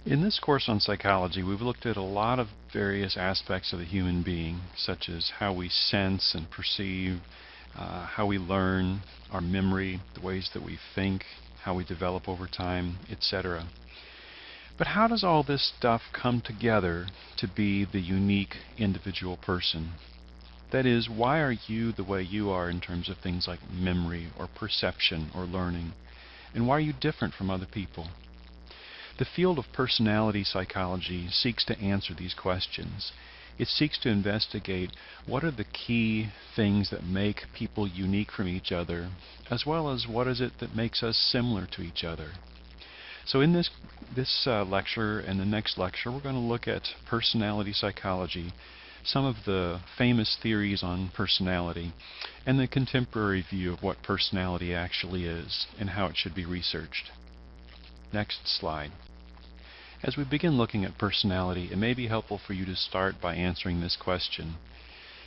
In this course on psychology, we've looked at a lot of various aspects of the human being, such as how we sense and perceive, how we learn, our memory, the ways that we think, how we develop over time, etc. But how does all this stuff come together to be the unique individual person? That is, why are you the way you are in terms of things like memory or perception or learning? And why are you different from other people? The field of personality psychology seeks to answer these questions. It seeks to investigate what are the key things that make people unique from each other, as well as what is it that makes us similar to each other. So in this lecture and the next lecture, we're going to look at personality psychology, some of the famous theories on personality, and the contemporary view of what personality actually is and how it should be researched. Next slide. As we begin looking at personality, it may be helpful for you to start by answering this question.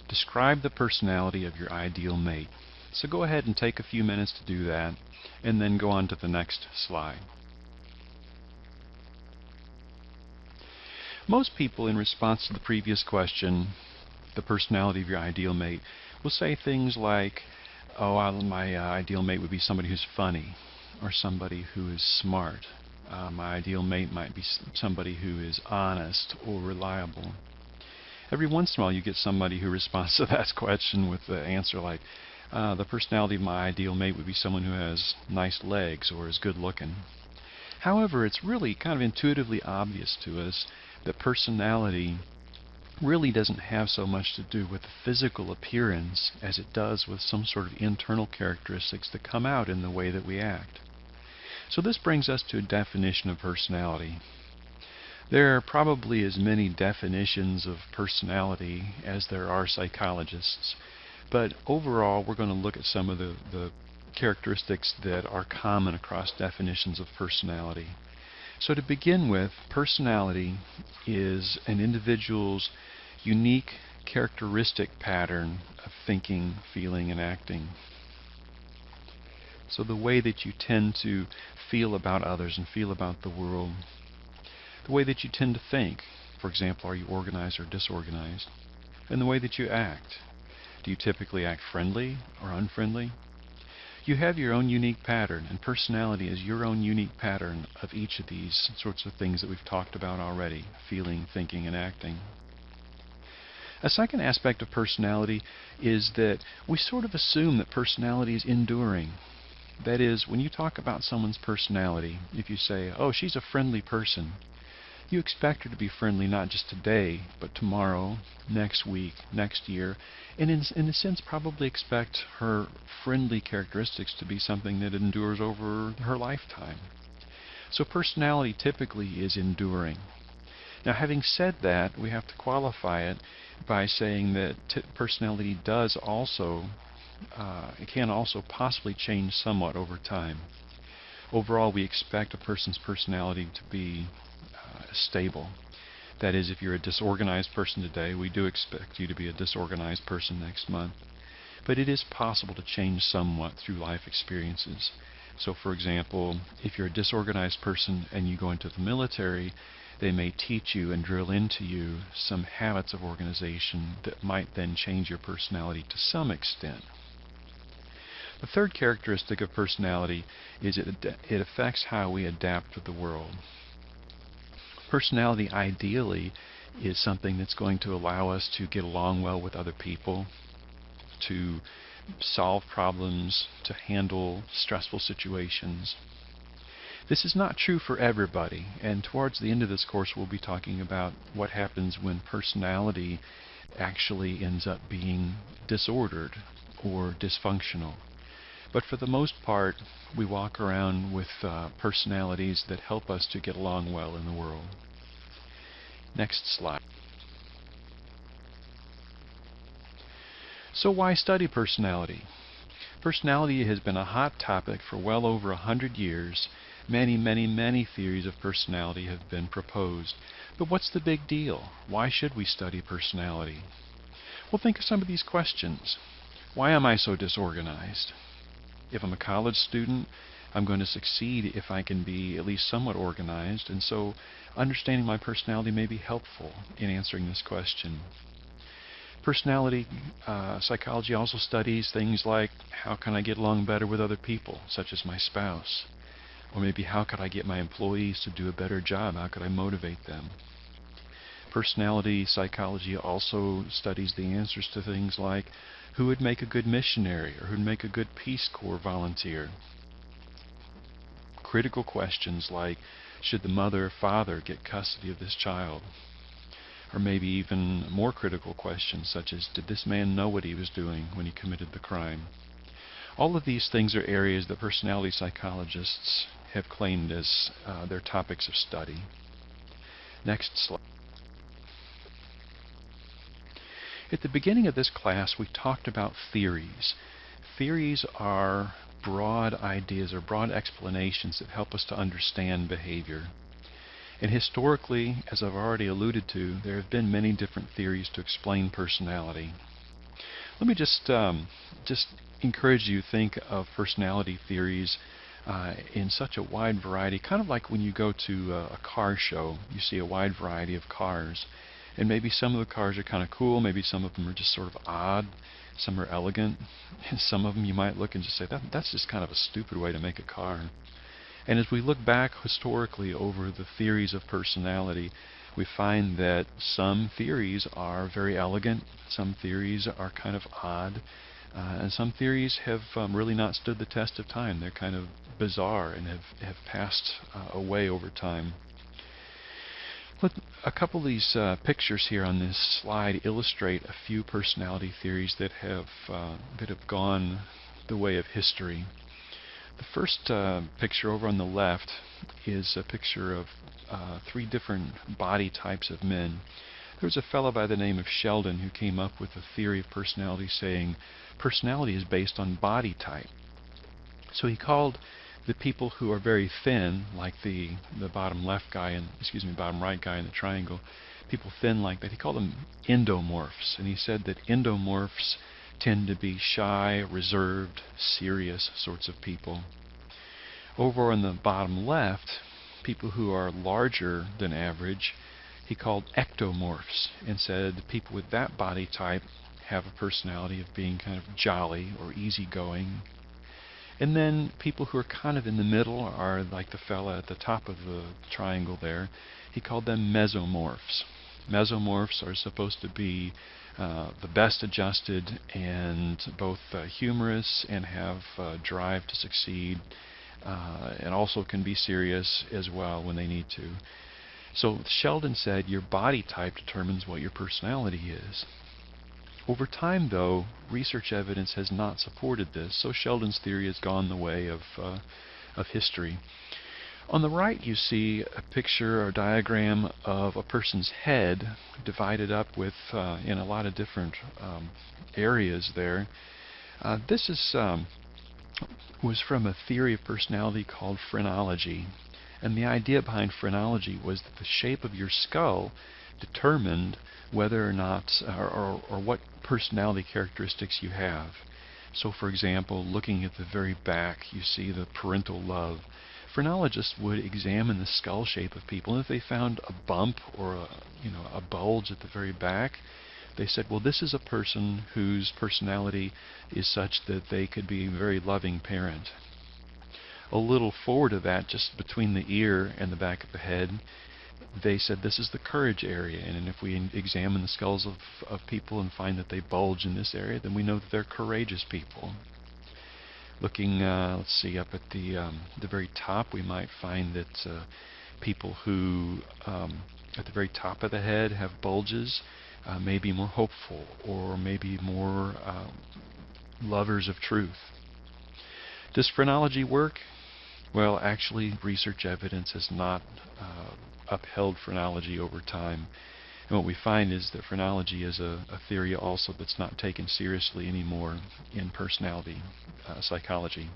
Describe the personality of your ideal mate. So go ahead and take a few minutes to do that, and then go on to the next slide. Most people, in response to the previous question, the personality of your ideal mate, will say things like, oh, my ideal mate would be somebody who's funny, or somebody who is smart. My ideal mate might be somebody who is honest or reliable. Every once in a while you get somebody who responds to that question with the answer like, the personality of my ideal mate would be someone who has nice legs or is good looking. However, it's really kind of intuitively obvious to us that personality really doesn't have so much to do with the physical appearance as it does with some sort of internal characteristics that come out in the way that we act. So this brings us to a definition of personality. There are probably as many definitions of personality as there are psychologists, but overall we're going to look at some of the characteristics that are common across definitions of personality. So to begin with, personality is an individual's unique characteristic pattern of thinking, feeling, and acting. So the way that you tend to feel about others and feel about the world. The way that you tend to think. For example, are you organized or disorganized? And the way that you act. Do you typically act friendly or unfriendly? You have your own unique pattern, and personality is your own unique pattern of each of these sorts of things that we've talked about already, feeling, thinking, and acting. A second aspect of personality is that we sort of assume that personality is enduring. That is, when you talk about someone's personality, if you say, oh, she's a friendly person, you expect her to be friendly not just today, but tomorrow, next week, next year, and in a sense probably expect her friendly characteristics to be something that endures over her lifetime. So personality typically is enduring. Now, having said that, we have to qualify it by saying that personality does also it can also possibly change somewhat over time. Overall, we expect a person's personality to be stable. That is, if you're a disorganized person today, we do expect you to be a disorganized person next month. But it is possible to change somewhat through life experiences. So, for example, if you're a disorganized person and you go into the military, they may teach you and drill into you some habits of organization that might then change your personality to some extent. The third characteristic of personality is it affects how we adapt to the world. Personality ideally is something that's going to allow us to get along well with other people, to solve problems, to handle stressful situations. This is not true for everybody, and towards the end of this course we'll be talking about what happens when personality actually ends up being disordered or dysfunctional. But for the most part, we walk around with personalities that help us to get along well in the world. Next slide. So why study personality? Personality has been a hot topic for well over 100 years. Many theories of personality have been proposed. But what's the big deal? Why should we study personality? Well, think of some of these questions. Why am I so disorganized? If I'm a college student, I'm going to succeed if I can be at least somewhat organized, and so understanding my personality may be helpful in answering this question. Personality psychology also studies things like how can I get along better with other people, such as my spouse, or maybe how could I get my employees to do a better job, how could I motivate them. Personality psychology also studies the answers to things like who would make a good missionary or who would make a good Peace Corps volunteer. Critical questions like should the mother or father get custody of this child? Or maybe even more critical questions such as did this man know what he was doing when he committed the crime? All of these things are areas that personality psychologists have claimed as their topics of study. Next slide. At the beginning of this class, we talked about theories. Theories are broad ideas or broad explanations that help us to understand behavior. And historically, as I've already alluded to, there have been many different theories to explain personality. Let me just encourage you to think of personality theories in such a wide variety, kind of like when you go to a car show, you see a wide variety of cars. And maybe some of the cars are kind of cool, maybe some of them are just sort of odd, some are elegant, and some of them you might look and just say, that's just kind of a stupid way to make a car. And as we look back historically over the theories of personality, we find that some theories are very elegant, some theories are kind of odd, and some theories have really not stood the test of time. They're kind of bizarre and have passed away over time. A couple of these pictures here on this slide illustrate a few personality theories that have gone the way of history. The first picture over on the left is a picture of three different body types of men. There was a fellow by the name of Sheldon who came up with a theory of personality saying personality is based on body type. So he called the people who are very thin, like the bottom left guy and bottom right guy in the triangle, people thin like that, he called them endomorphs. And he said that endomorphs tend to be shy, reserved, serious sorts of people. Over on the bottom left, people who are larger than average, he called ectomorphs, and said people with that body type have a personality of being kind of jolly or easygoing. And then people who are kind of in the middle are like the fella at the top of the triangle there. He called them mesomorphs. Mesomorphs are supposed to be the best adjusted and both humorous and have drive to succeed, and also can be serious as well when they need to. So Sheldon said your body type determines what your personality is. Over time, though, research evidence has not supported this, so Sheldon's theory has gone the way of history. On the right, you see a picture or diagram of a person's head divided up with in a lot of different areas there. This was from a theory of personality called phrenology. And the idea behind phrenology was that the shape of your skull determined whether or not, or what personality characteristics you have. So, for example, looking at the very back, you see the parental love. Phrenologists would examine the skull shape of people, and if they found a bump or a bulge at the very back, they said, well, this is a person whose personality is such that they could be a very loving parent. A little forward of that, just between the ear and the back of the head, they said this is the courage area, and if we examine the skulls of people and find that they bulge in this area, then we know that they're courageous people. Looking, let's see, up at the very top, we might find that people who at the very top of the head have bulges may be more hopeful or maybe more lovers of truth. Does phrenology work? Well, actually, research evidence has not upheld phrenology over time. And what we find is that phrenology is a theory also that's not taken seriously anymore in personality psychology.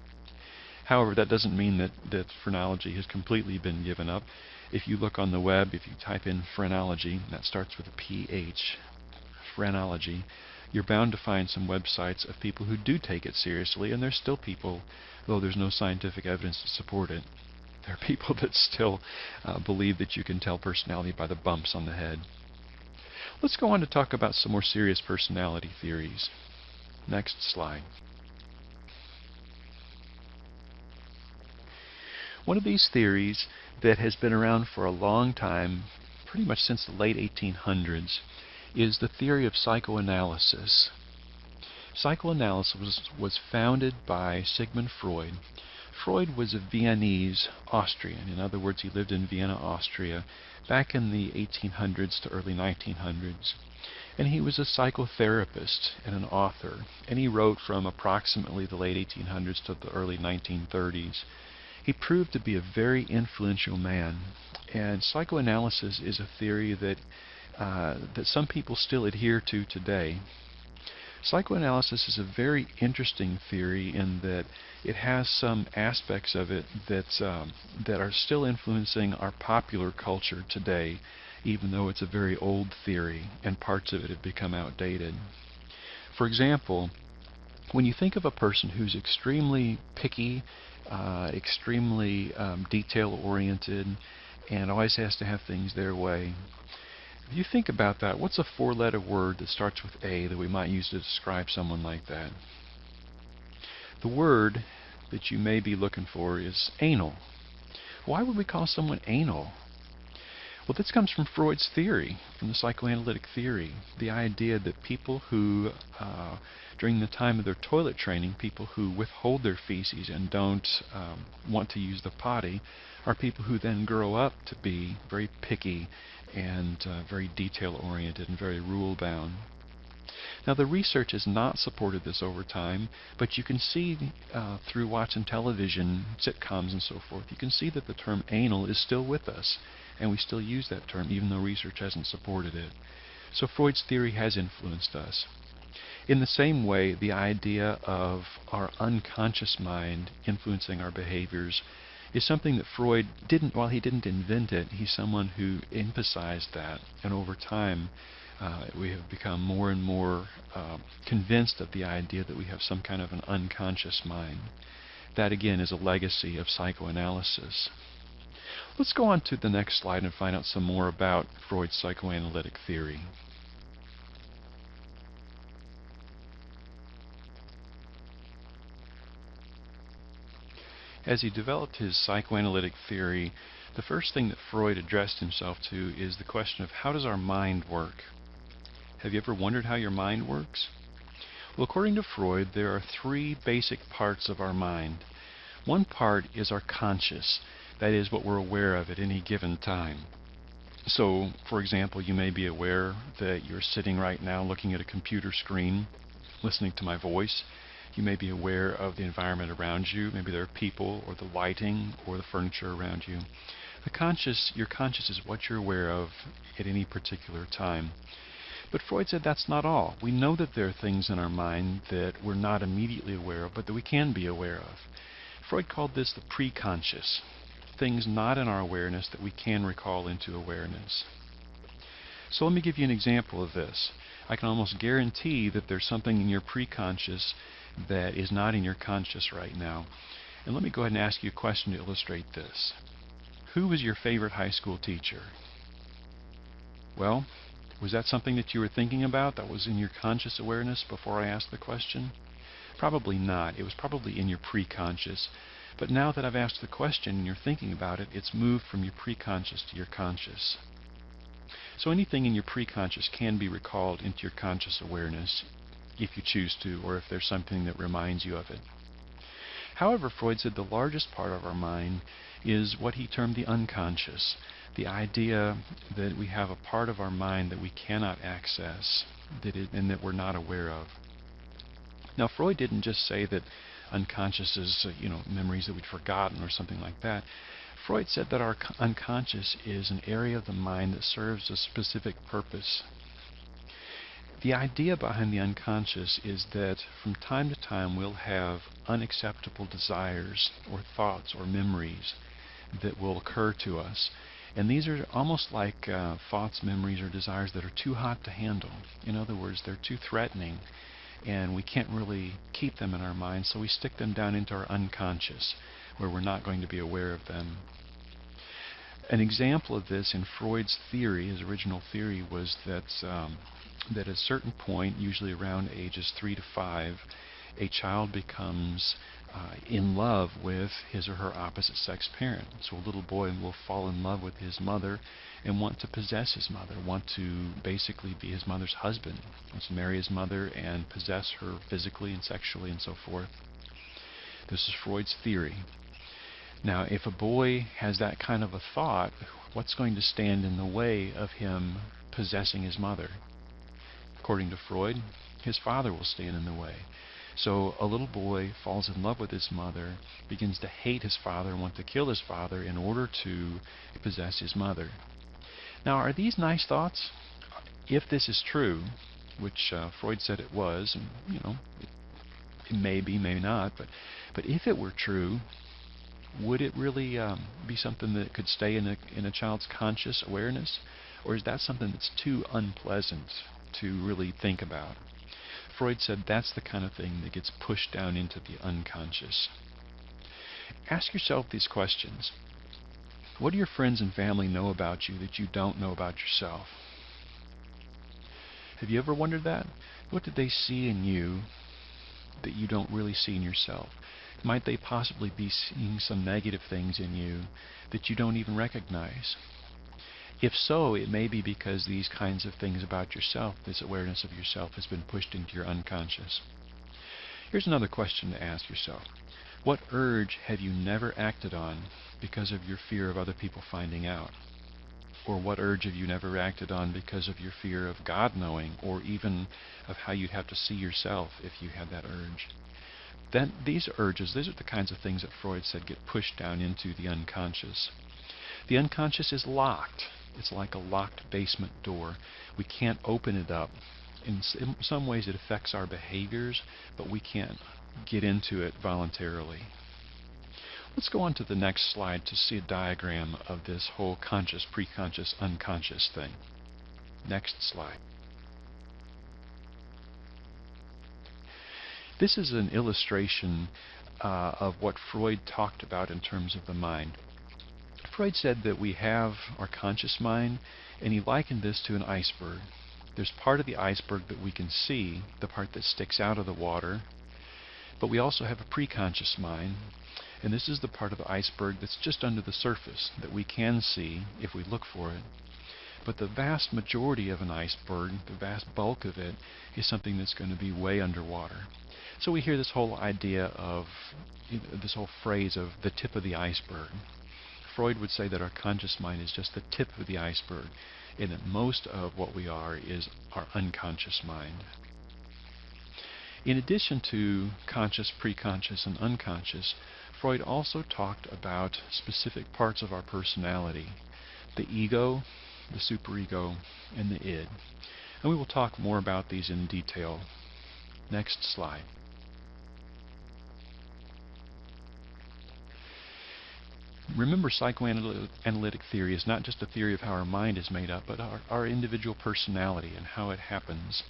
However, that doesn't mean that phrenology has completely been given up. If you look on the web, if you type in phrenology, that starts with a PH, phrenology, you're bound to find some websites of people who do take it seriously, and there's still people, though there's no scientific evidence to support it, there are people that still believe that you can tell personality by the bumps on the head. Let's go on to talk about some more serious personality theories. Next slide. One of these theories that has been around for a long time, pretty much since the late 1800s, is the theory of psychoanalysis. Psychoanalysis was founded by Sigmund Freud. Freud was a Viennese Austrian. In other words, he lived in Vienna, Austria, back in the 1800s to early 1900s. And he was a psychotherapist and an author. And he wrote from approximately the late 1800s to the early 1930s. He proved to be a very influential man. And psychoanalysis is a theory that some people still adhere to today. Psychoanalysis is a very interesting theory in that it has some aspects of it that are still influencing our popular culture today, even though it's a very old theory and parts of it have become outdated. For example, when you think of a person who's extremely picky, extremely detail-oriented, and always has to have things their way, if you think about that, what's a four-letter word that starts with A that we might use to describe someone like that? The word that you may be looking for is anal. Why would we call someone anal? Well, this comes from Freud's theory, from the psychoanalytic theory. The idea that people who, during the time of their toilet training, people who withhold their feces and don't want to use the potty, are people who then grow up to be very picky and very detail-oriented and very rule-bound. Now, the research has not supported this over time, but you can see through watching television, sitcoms and so forth, you can see that the term anal is still with us, and we still use that term even though research hasn't supported it. So Freud's theory has influenced us. In the same way, the idea of our unconscious mind influencing our behaviors is something that Freud didn't, while he didn't invent it, he's someone who emphasized that, and over time we have become more and more convinced of the idea that we have some kind of an unconscious mind. That again is a legacy of psychoanalysis. Let's go on to the next slide and find out some more about Freud's psychoanalytic theory. As he developed his psychoanalytic theory, the first thing that Freud addressed himself to is the question of how does our mind work? Have you ever wondered how your mind works? Well, according to Freud, there are three basic parts of our mind. One part is our conscious, that is what we're aware of at any given time. So, for example, you may be aware that you're sitting right now looking at a computer screen, listening to my voice. You may be aware of the environment around you. Maybe there are people or the lighting or the furniture around you. Your conscious is what you're aware of at any particular time. But Freud said that's not all. We know that there are things in our mind that we're not immediately aware of, but that we can be aware of. Freud called this the preconscious, things not in our awareness that we can recall into awareness. So let me give you an example of this. I can almost guarantee that there's something in your preconscious that is not in your conscious right now. And let me go ahead and ask you a question to illustrate this. Who was your favorite high school teacher? Well, was that something that you were thinking about that was in your conscious awareness before I asked the question? Probably not. It was probably in your preconscious. But now that I've asked the question and you're thinking about it, it's moved from your preconscious to your conscious. So anything in your preconscious can be recalled into your conscious awareness if you choose to, or if there's something that reminds you of it. However, Freud said the largest part of our mind is what he termed the unconscious, the idea that we have a part of our mind that we cannot access and that we're not aware of. Now, Freud didn't just say that unconscious is memories that we'd forgotten or something like that. Freud said that our unconscious is an area of the mind that serves a specific purpose. The idea behind the unconscious is that from time to time we'll have unacceptable desires or thoughts or memories that will occur to us. And these are almost like thoughts, memories, or desires that are too hot to handle. In other words, they're too threatening, and we can't really keep them in our minds, so we stick them down into our unconscious, where we're not going to be aware of them. An example of this in Freud's theory, his original theory, was that at a certain point, usually around ages 3 to 5, a child becomes in love with his or her opposite sex parent. So a little boy will fall in love with his mother and want to possess his mother, want to basically be his mother's husband, wants to marry his mother and possess her physically and sexually and so forth. This is Freud's theory. Now, if a boy has that kind of a thought, what's going to stand in the way of him possessing his mother? According to Freud, his father will stand in the way. So a little boy falls in love with his mother, begins to hate his father and want to kill his father in order to possess his mother. Now, are these nice thoughts? If this is true, which Freud said it was, and it may be, may not, but if it were true, would it really be something that could stay in a child's conscious awareness? Or is that something that's too unpleasant to really think about? Freud said that's the kind of thing that gets pushed down into the unconscious. Ask yourself these questions. What do your friends and family know about you that you don't know about yourself? Have you ever wondered that? What did they see in you that you don't really see in yourself? Might they possibly be seeing some negative things in you that you don't even recognize? If so, it may be because these kinds of things about yourself, this awareness of yourself, has been pushed into your unconscious. Here's another question to ask yourself. What urge have you never acted on because of your fear of other people finding out? Or what urge have you never acted on because of your fear of God knowing, or even of how you'd have to see yourself if you had that urge? Then these urges, these are the kinds of things that Freud said get pushed down into the unconscious. The unconscious is locked. It's like a locked basement door. We can't open it up. In some ways it affects our behaviors, but we can't get into it voluntarily. Let's go on to the next slide to see a diagram of this whole conscious, preconscious, unconscious thing. Next slide. This is an illustration of what Freud talked about in terms of the mind. Freud said that we have our conscious mind, and he likened this to an iceberg. There's part of the iceberg that we can see, the part that sticks out of the water, but we also have a preconscious mind, and this is the part of the iceberg that's just under the surface that we can see if we look for it. But the vast majority of an iceberg, the vast bulk of it, is something that's going to be way underwater. So we hear this whole idea of, this whole phrase of the tip of the iceberg. Freud would say that our conscious mind is just the tip of the iceberg, and that most of what we are is our unconscious mind. In addition to conscious, preconscious, and unconscious, Freud also talked about specific parts of our personality: the ego, the superego, and the id. And we will talk more about these in detail. Next slide. Remember, psychoanalytic theory is not just a theory of how our mind is made up, but our individual personality and how it happens.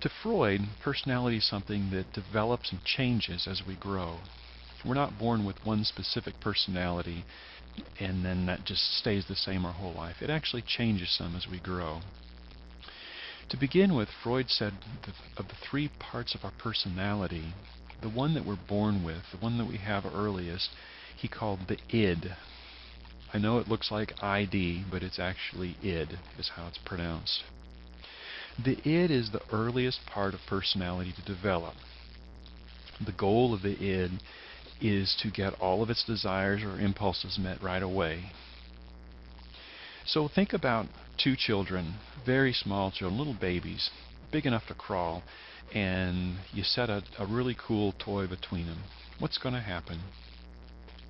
To Freud, personality is something that develops and changes as we grow. We're not born with one specific personality and then that just stays the same our whole life. It actually changes some as we grow. To begin with, Freud said of the three parts of our personality, the one that we're born with, the one that we have earliest, he called the id. I know it looks like ID, but it's actually id, is how it's pronounced. The id is the earliest part of personality to develop. The goal of the id is to get all of its desires or impulses met right away. So think about two children, very small children, little babies, big enough to crawl, and you set a really cool toy between them. What's going to happen?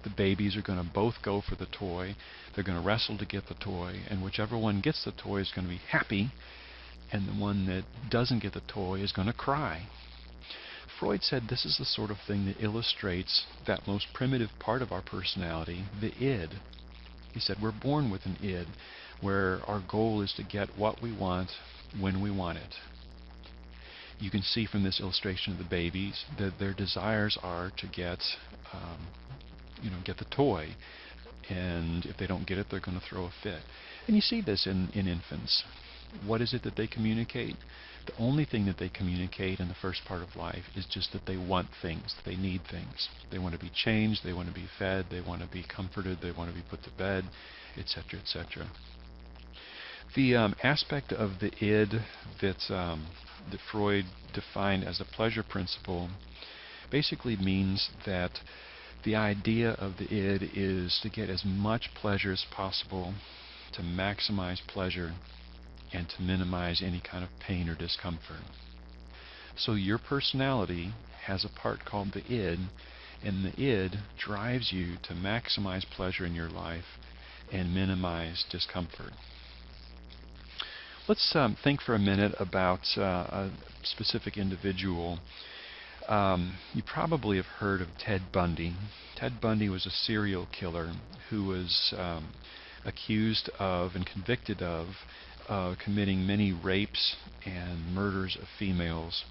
The babies are going to both go for the toy. They're going to wrestle to get the toy, and whichever one gets the toy is going to be happy, and the one that doesn't get the toy is going to cry. Freud said this is the sort of thing that illustrates that most primitive part of our personality, the id. He said we're born with an id, where our goal is to get what we want when we want it. You can see from this illustration of the babies that their desires are to get the toy, and if they don't get it, they're going to throw a fit. And you see this in infants. What is it that they communicate? The only thing that they communicate in the first part of life is just that they want things, they need things. They want to be changed, they want to be fed, they want to be comforted, they want to be put to bed, etc., etc. The aspect of the id that Freud defined as a pleasure principle basically means that the idea of the id is to get as much pleasure as possible, to maximize pleasure, and to minimize any kind of pain or discomfort. So your personality has a part called the id, and the id drives you to maximize pleasure in your life and minimize discomfort. Let's think for a minute about a specific individual. You probably have heard of Ted Bundy. Ted Bundy was a serial killer who was accused of and convicted of committing many rapes and murders of females.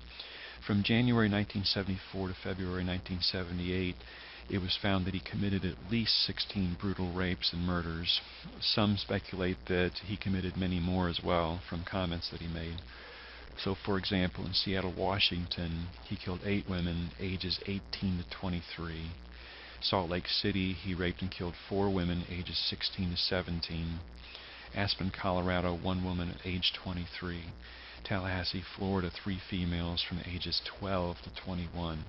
From January 1974 to February 1978, it was found that he committed at least 16 brutal rapes and murders. Some speculate that he committed many more as well from comments that he made. So, for example, in Seattle, Washington, he killed 8 women ages 18 to 23. Salt Lake City, he raped and killed 4 women ages 16 to 17. Aspen, Colorado, 1 woman at age 23. Tallahassee, Florida, 3 females from ages 12 to 21.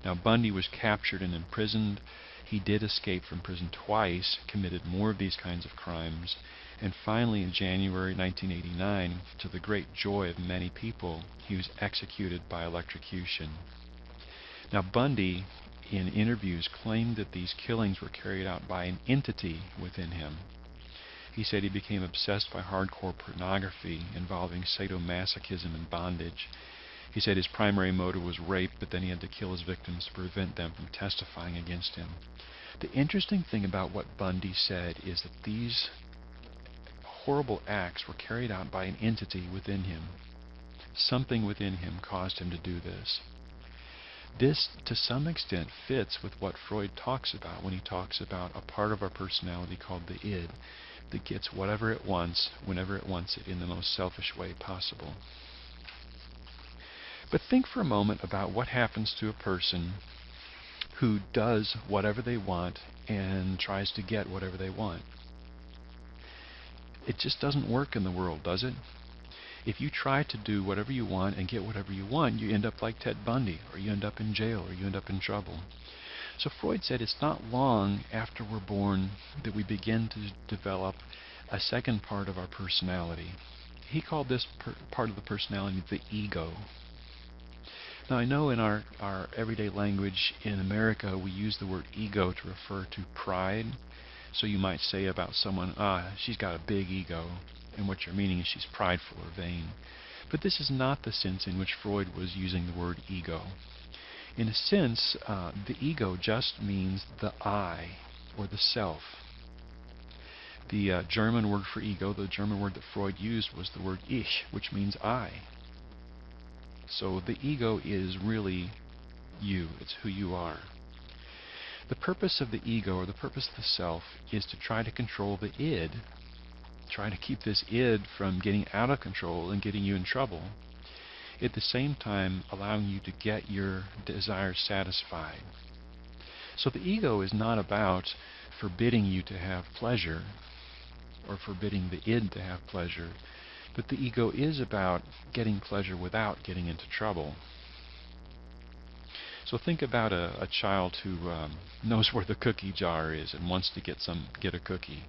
Now, Bundy was captured and imprisoned. He did escape from prison twice, committed more of these kinds of crimes, and finally in January 1989, to the great joy of many people, he was executed by electrocution. Now, Bundy, in interviews, claimed that these killings were carried out by an entity within him. He said he became obsessed by hardcore pornography involving sadomasochism and bondage. He said his primary motive was rape, but then he had to kill his victims to prevent them from testifying against him. The interesting thing about what Bundy said is that these horrible acts were carried out by an entity within him. Something within him caused him to do this. This, to some extent, fits with what Freud talks about when he talks about a part of our personality called the id that gets whatever it wants, whenever it wants it, in the most selfish way possible. But think for a moment about what happens to a person who does whatever they want and tries to get whatever they want. It just doesn't work in the world, does it? If you try to do whatever you want and get whatever you want, you end up like Ted Bundy, or you end up in jail, or you end up in trouble. So Freud said it's not long after we're born that we begin to develop a second part of our personality. He called this part of the personality the ego. Now, I know in our everyday language in America we use the word ego to refer to pride. So you might say about someone, she's got a big ego, and what you're meaning is she's prideful or vain. But this is not the sense in which Freud was using the word ego. In a sense, the ego just means the I, or the self. The German word for ego, the German word that Freud used, was the word ich, which means I. So the ego is really you. It's who you are. The purpose of the ego, or the purpose of the self, is to try to control the id, try to keep this id from getting out of control and getting you in trouble, at the same time allowing you to get your desires satisfied. So the ego is not about forbidding you to have pleasure, or forbidding the id to have pleasure, but the ego is about getting pleasure without getting into trouble. So think about a child who knows where the cookie jar is and wants to get a cookie.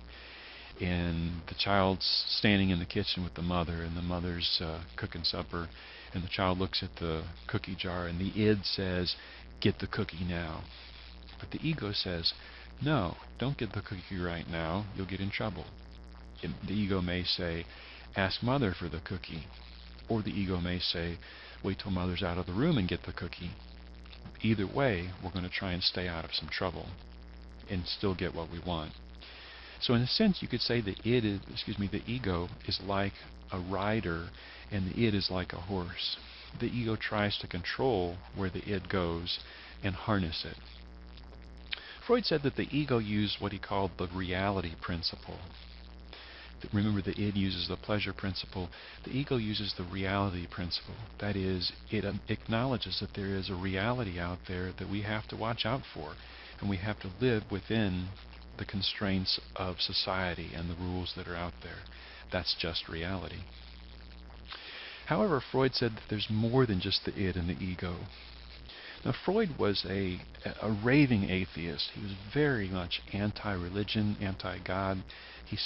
And the child's standing in the kitchen with the mother, and the mother's cooking supper, and the child looks at the cookie jar, and the id says, "Get the cookie now." But the ego says, "No, don't get the cookie right now, you'll get in trouble." The ego may say, "Ask mother for the cookie." Or the ego may say, "Wait till mother's out of the room and get the cookie." Either way, we're going to try and stay out of some trouble and still get what we want. So in a sense, you could say the ego is like a rider, and the id is like a horse. The ego tries to control where the id goes and harness it. Freud said that the ego used what he called the reality principle. Remember, the id uses the pleasure principle. The ego uses the reality principle. That is, it acknowledges that there is a reality out there that we have to watch out for, and we have to live within the constraints of society and the rules that are out there. That's just reality. However, Freud said that there's more than just the id and the ego. Now, Freud was a raving atheist. He was very much anti-religion, anti-God. He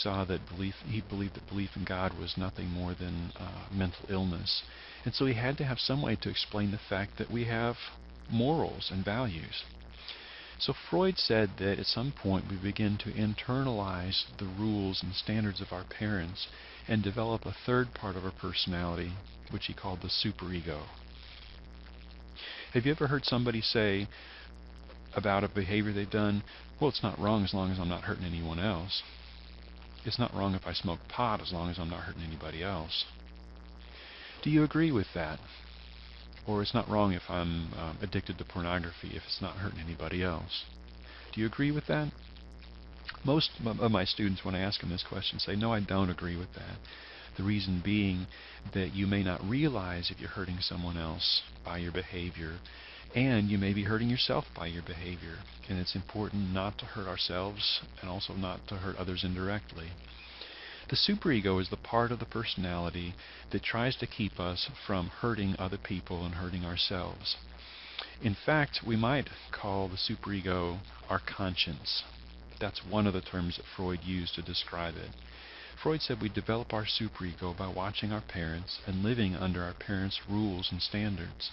believed that belief in God was nothing more than mental illness. And so he had to have some way to explain the fact that we have morals and values. So Freud said that at some point we begin to internalize the rules and standards of our parents and develop a third part of our personality, which he called the superego. Have you ever heard somebody say about a behavior they've done, well, it's not wrong as long as I'm not hurting anyone else. It's not wrong if I smoke pot as long as I'm not hurting anybody else. Do you agree with that? Or it's not wrong if I'm addicted to pornography if it's not hurting anybody else. Do you agree with that? Most of my students, when I ask them this question, say, no, I don't agree with that. The reason being that you may not realize if you're hurting someone else by your behavior, and you may be hurting yourself by your behavior. And it's important not to hurt ourselves and also not to hurt others indirectly. The superego is the part of the personality that tries to keep us from hurting other people and hurting ourselves. In fact, we might call the superego our conscience. That's one of the terms that Freud used to describe it. Freud said we develop our superego by watching our parents and living under our parents' rules and standards.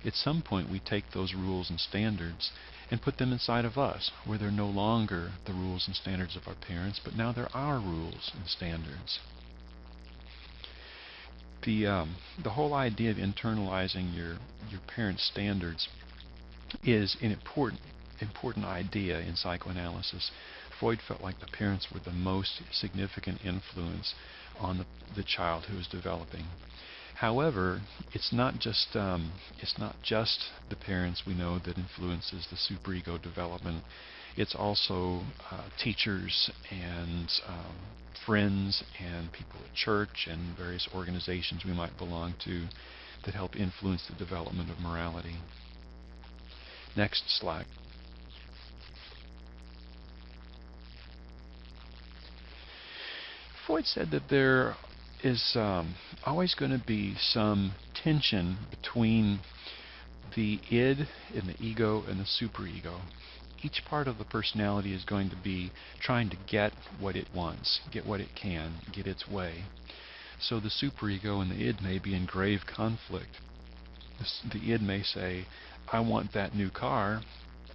At some point we take those rules and standards and put them inside of us, where they're no longer the rules and standards of our parents, but now they're our rules and standards. The whole idea of internalizing your parents' standards is an important idea in psychoanalysis. Freud felt like the parents were the most significant influence on the child who is developing. However, it's not just the parents we know that influences the superego development. It's also teachers and friends and people at church and various organizations we might belong to that help influence the development of morality. Next slide. Freud said that there is always going to be some tension between the id and the ego and the superego. Each part of the personality is going to be trying to get what it wants, get what it can, get its way. So the superego and the id may be in grave conflict. The id may say, I want that new car,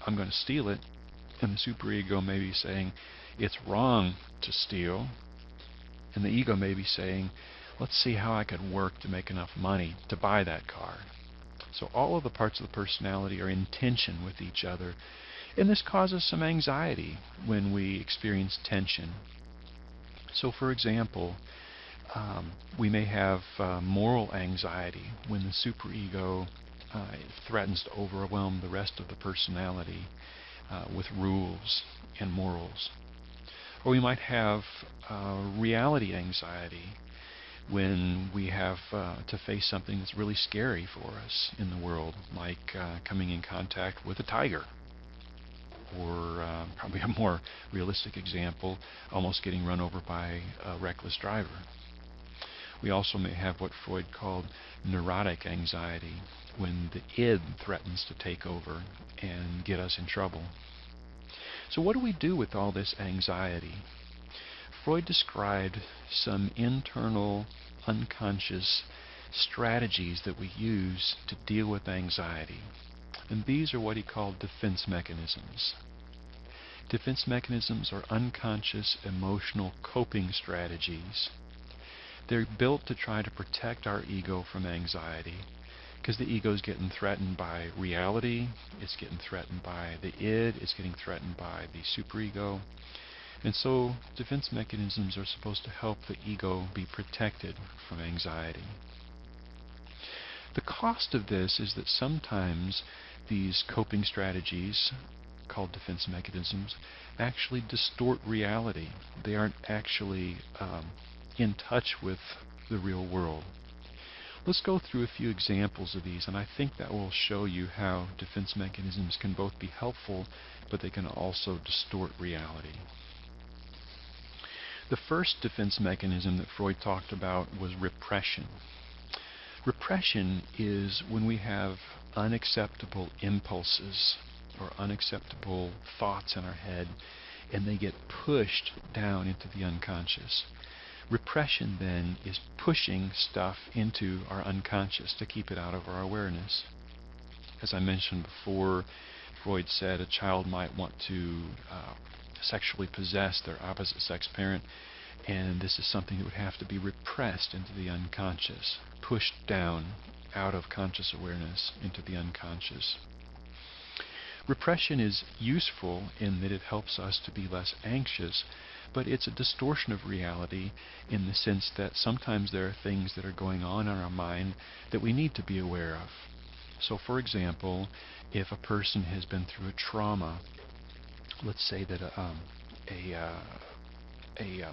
I'm going to steal it. And the superego may be saying, it's wrong to steal. And the ego may be saying, let's see how I could work to make enough money to buy that car. So all of the parts of the personality are in tension with each other. And this causes some anxiety when we experience tension. So for example, we may have moral anxiety when the superego threatens to overwhelm the rest of the personality with rules and morals. Or we might have reality anxiety when we have to face something that's really scary for us in the world, like coming in contact with a tiger. Or probably a more realistic example, almost getting run over by a reckless driver. We also may have what Freud called neurotic anxiety, when the id threatens to take over and get us in trouble. So what do we do with all this anxiety? Freud described some internal, unconscious strategies that we use to deal with anxiety. And these are what he called defense mechanisms. Defense mechanisms are unconscious emotional coping strategies. They're built to try to protect our ego from anxiety, because the ego is getting threatened by reality, it's getting threatened by the id, it's getting threatened by the superego. And so defense mechanisms are supposed to help the ego be protected from anxiety. The cost of this is that sometimes these coping strategies, called defense mechanisms, actually distort reality. They aren't actually in touch with the real world. Let's go through a few examples of these, and I think that will show you how defense mechanisms can both be helpful, but they can also distort reality. The first defense mechanism that Freud talked about was repression. Repression is when we have unacceptable impulses or unacceptable thoughts in our head, and they get pushed down into the unconscious. Repression then is pushing stuff into our unconscious to keep it out of our awareness. As I mentioned before, Freud said a child might want to sexually possess their opposite sex parent, and this is something that would have to be repressed into the unconscious, pushed down out of conscious awareness into the unconscious. Repression is useful in that it helps us to be less anxious, but it's a distortion of reality in the sense that sometimes there are things that are going on in our mind that we need to be aware of. So, for example, if a person has been through a trauma, let's say that a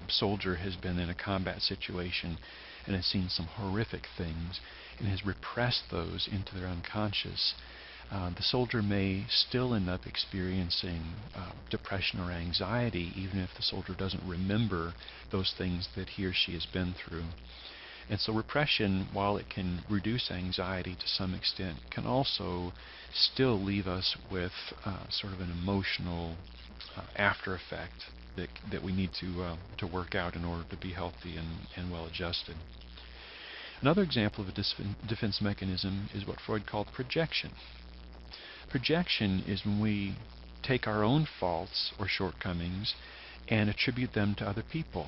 soldier has been in a combat situation and has seen some horrific things and has repressed those into their unconscious, the soldier may still end up experiencing depression or anxiety, even if the soldier doesn't remember those things that he or she has been through. And so repression, while it can reduce anxiety to some extent, can also still leave us with sort of an emotional after effect that we need to work out in order to be healthy and well adjusted. Another example of a defense mechanism is what Freud called projection. Projection is when we take our own faults or shortcomings and attribute them to other people.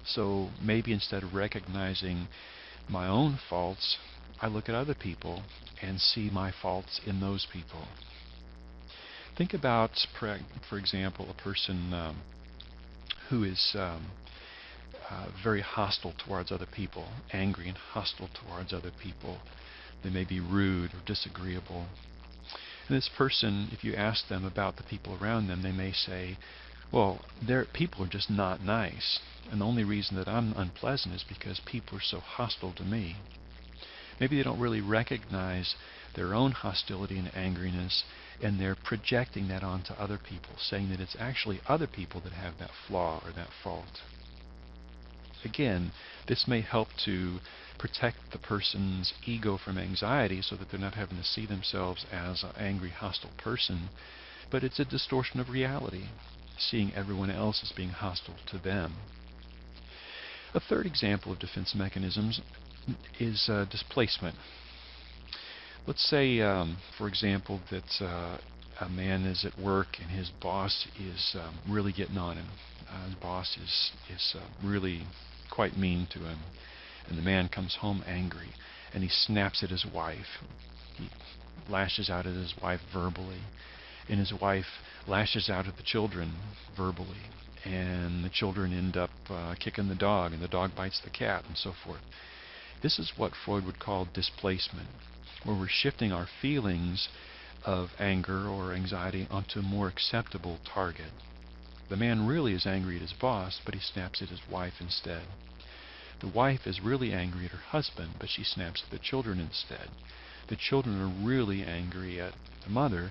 So maybe instead of recognizing my own faults, I look at other people and see my faults in those people. Think about, for example, a person who is very hostile towards other people, angry and hostile towards other people. They may be rude or disagreeable. And this person, if you ask them about the people around them, they may say, well, people are just not nice. And the only reason that I'm unpleasant is because people are so hostile to me. Maybe they don't really recognize their own hostility and angriness, and they're projecting that onto other people, saying that it's actually other people that have that flaw or that fault. Again, this may help to protect the person's ego from anxiety so that they're not having to see themselves as an angry, hostile person, but it's a distortion of reality, seeing everyone else as being hostile to them. A third example of defense mechanisms is displacement. Let's say, for example, that a man is at work and his boss is really getting on him. His boss is really quite mean to him. And the man comes home angry, and he snaps at his wife. He lashes out at his wife verbally, and his wife lashes out at the children verbally. And the children end up kicking the dog, and the dog bites the cat, and so forth. This is what Freud would call displacement, where we're shifting our feelings of anger or anxiety onto a more acceptable target. The man really is angry at his boss, but he snaps at his wife instead. The wife is really angry at her husband, but she snaps at the children instead. The children are really angry at the mother,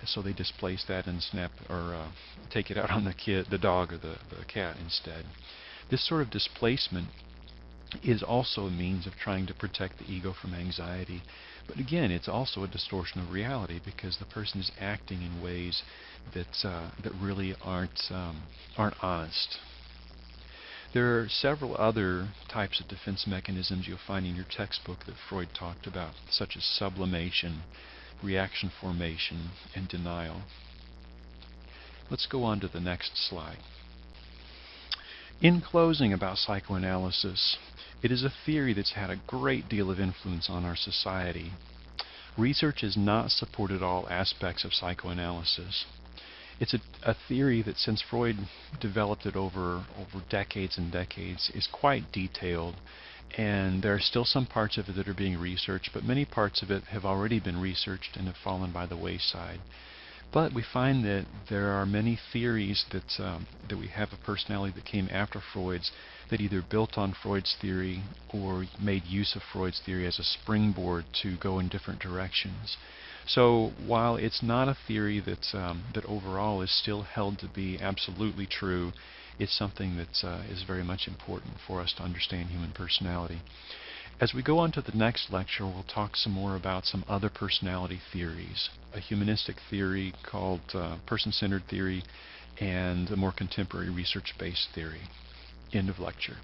so they displace that and snap or take it out on the dog or the cat instead. This sort of displacement is also a means of trying to protect the ego from anxiety. But again, it's also a distortion of reality because the person is acting in ways that really aren't honest. There are several other types of defense mechanisms you'll find in your textbook that Freud talked about, such as sublimation, reaction formation, and denial. Let's go on to the next slide. In closing about psychoanalysis, it is a theory that's had a great deal of influence on our society. Research has not supported all aspects of psychoanalysis. It's a theory that, since Freud developed it over decades and decades, is quite detailed, and there are still some parts of it that are being researched, but many parts of it have already been researched and have fallen by the wayside. But we find that there are many theories that we have of personality that came after Freud's, that either built on Freud's theory or made use of Freud's theory as a springboard to go in different directions. So while it's not a theory that overall is still held to be absolutely true, it's something that is very much important for us to understand human personality. As we go on to the next lecture, we'll talk some more about some other personality theories, a humanistic theory called person-centered theory, and a more contemporary research-based theory. End of lecture.